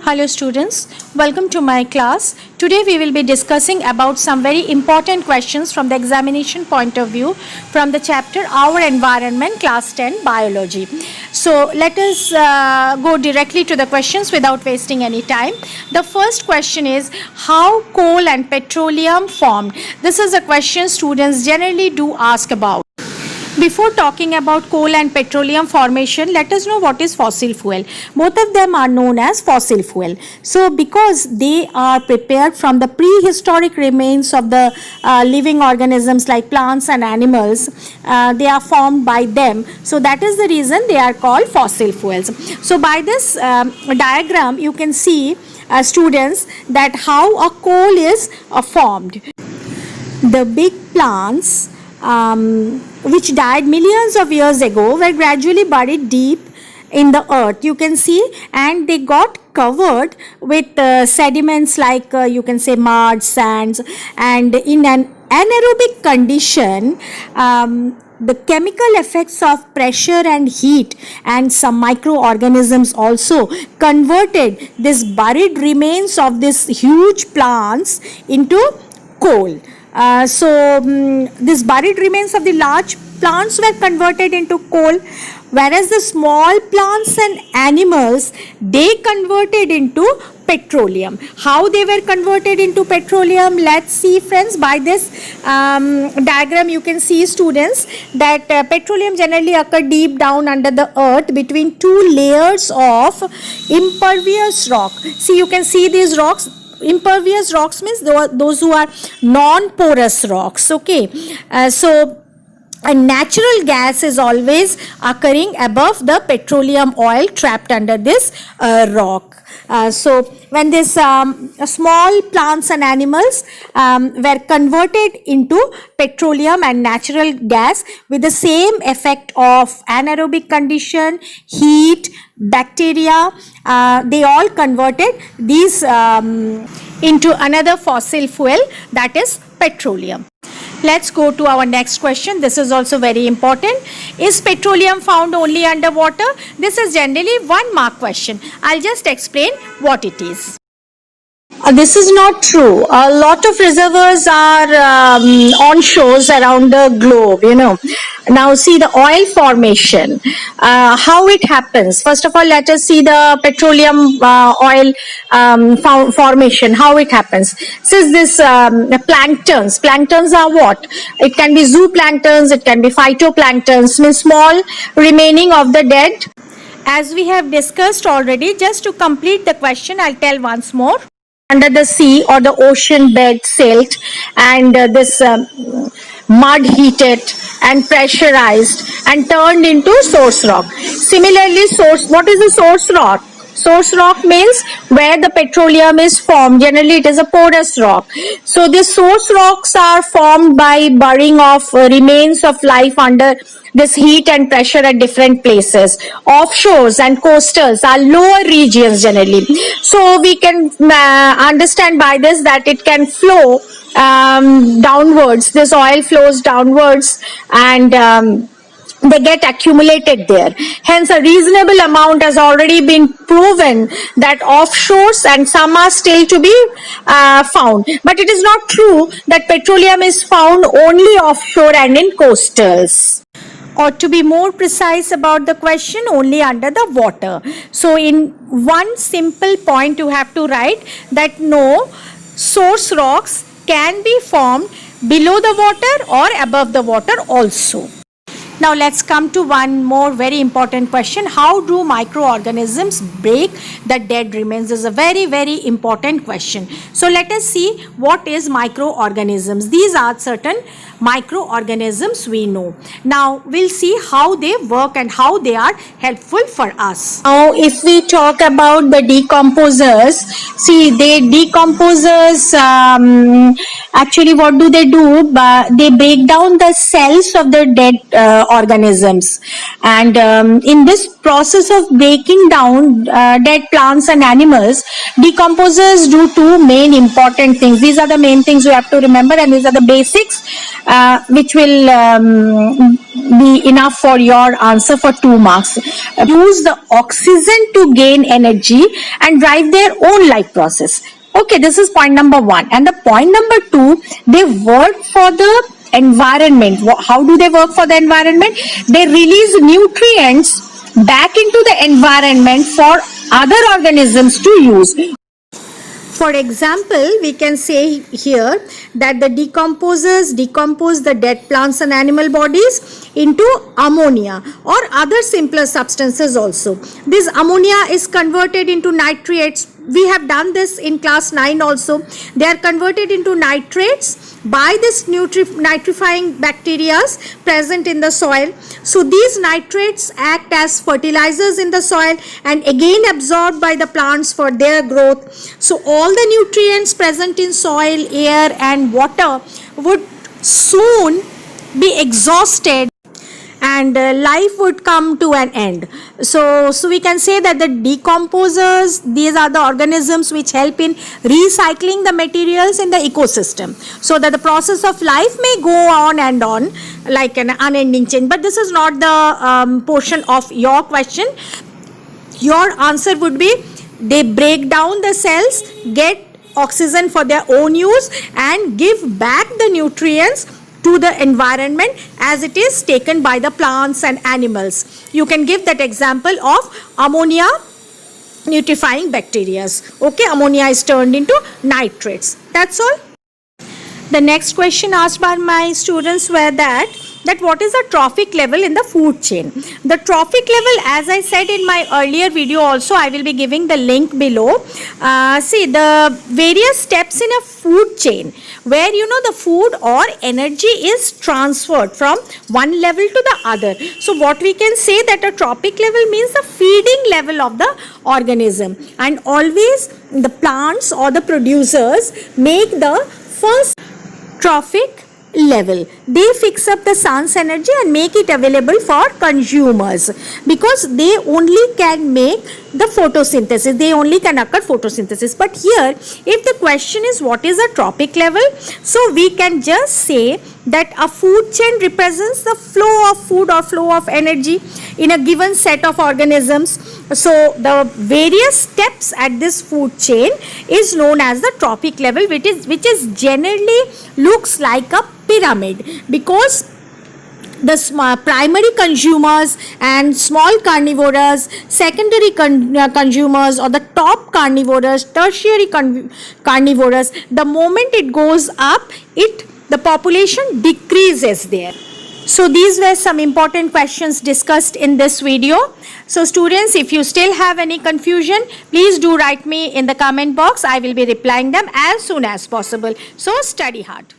Hello students, welcome to my class. Today we will be discussing about some very important questions from the examination point of view from the chapter Our Environment, class 10 Biology. So let us go directly to the questions without wasting any time. The first question is how coal and petroleum formed. This is a question students generally do ask about. Before talking about coal and petroleum formation, let us know what is fossil fuel. Both of them are known as fossil fuel. So because they are prepared from the prehistoric remains of the living organisms like plants and animals, they are formed by them. So that is the reason they are called fossil fuels. So by this diagram, you can see students that how a coal is formed. The big plants which died millions of years ago were gradually buried deep in the earth, you can see, and they got covered with sediments like you can say mud, sands, and in an anaerobic condition the chemical effects of pressure and heat and some microorganisms also converted this buried remains of these huge plants into coal. These buried remains of the large plants were converted into coal, whereas the small plants and animals, they converted into petroleum. How they were converted into petroleum? Let's see, friends. By this diagram, you can see, students, that petroleum generally occur deep down under the earth between two layers of impervious rock. See, you can see these rocks. Impervious rocks means those who are non-porous rocks. Okay, so a natural gas is always occurring above the petroleum oil trapped under this rock. So when this small plants and animals were converted into petroleum and natural gas with the same effect of anaerobic condition, heat, bacteria, they all converted these into another fossil fuel, that is petroleum. Let's go to our next question. This is also very important. Is petroleum found only underwater? This is generally 1 mark question. I'll just explain what it is. This is not true. A lot of reservoirs are on shores around the globe, you know. Now see the oil formation, how it happens. First of all, let us see the petroleum oil formation, how it happens. Since this planktons are what? It can be zooplanktons, it can be phytoplanktons, means small remaining of the dead. As we have discussed already, just to complete the question, I'll tell once more. Under the sea or the ocean bed silt, and this mud heated and pressurized and turned into source rock. Similarly, what is the source rock? Source rock means where the petroleum is formed. Generally, it is a porous rock. So, these source rocks are formed by burying of remains of life under this heat and pressure at different places. Offshores and coastals are lower regions generally. So, we can understand by this that it can flow downwards. This oil flows downwards and they get accumulated there. Hence, a reasonable amount has already been proven that offshores, and some are still to be found. But it is not true that petroleum is found only offshore and in coastals. Or to be more precise about the question, only under the water. So, in one simple point, you have to write that no, source rocks can be formed below the water or above the water also. Now let's come to one more very important question. How do microorganisms break the dead remains? This is a very, very important question. So let us see what is microorganisms. These are certain microorganisms we know. Now we'll see how they work and how they are helpful for us. Now if we talk about the decomposers, see they decomposers actually what do? They break down the cells of the dead organisms, and in this process of breaking down dead plants and animals, decomposers do two main important things. These are the main things you have to remember, and these are the basics which will be enough for your answer for 2 marks. Use the oxygen to gain energy and drive their own life process. Okay, this is point number 1. And the point number 2, they work for the environment. How do they work for the environment? They release nutrients back into the environment for other organisms to use. For example, we can say here that the decomposers decompose the dead plants and animal bodies into ammonia or other simpler substances also. This ammonia is converted into nitrates. We have done this in class 9 also. They are converted into nitrates by this nitrifying bacteria present in the soil. So these nitrates act as fertilizers in the soil and again absorbed by the plants for their growth. So all the nutrients present in soil, air and water would soon be exhausted and life would come to an end. So we can say that the decomposers, these are the organisms which help in recycling the materials in the ecosystem, so that the process of life may go on and on like an unending chain. But this is not the portion of your question. Your answer would be they break down the cells, get oxygen for their own use and give back the nutrients to the environment as it is taken by the plants and animals. You can give that example of ammonia nutrifying bacteria. Okay, ammonia is turned into nitrates. That's all. The next question asked by my students were that what is the trophic level in the food chain. The trophic level, as I said in my earlier video also, I will be giving the link below. See the various steps in a food chain where the food or energy is transferred from one level to the other. So what we can say that a trophic level means the feeding level of the organism, and always the plants or the producers make the first trophic level. They fix up the sun's energy and make it available for consumers because they only can make the photosynthesis. They only can occur photosynthesis. But here, if the question is what is a trophic level, so we can just say that a food chain represents the flow of food or flow of energy in a given set of organisms. So the various steps at this food chain is known as the trophic level, which is generally looks like a pyramid, because the primary consumers and small carnivores, secondary consumers or the top carnivores, tertiary carnivores, the moment it goes up, the population decreases there. So these were some important questions discussed in this video. So students, if you still have any confusion, please do write me in the comment box. I will be replying them as soon as possible. So study hard.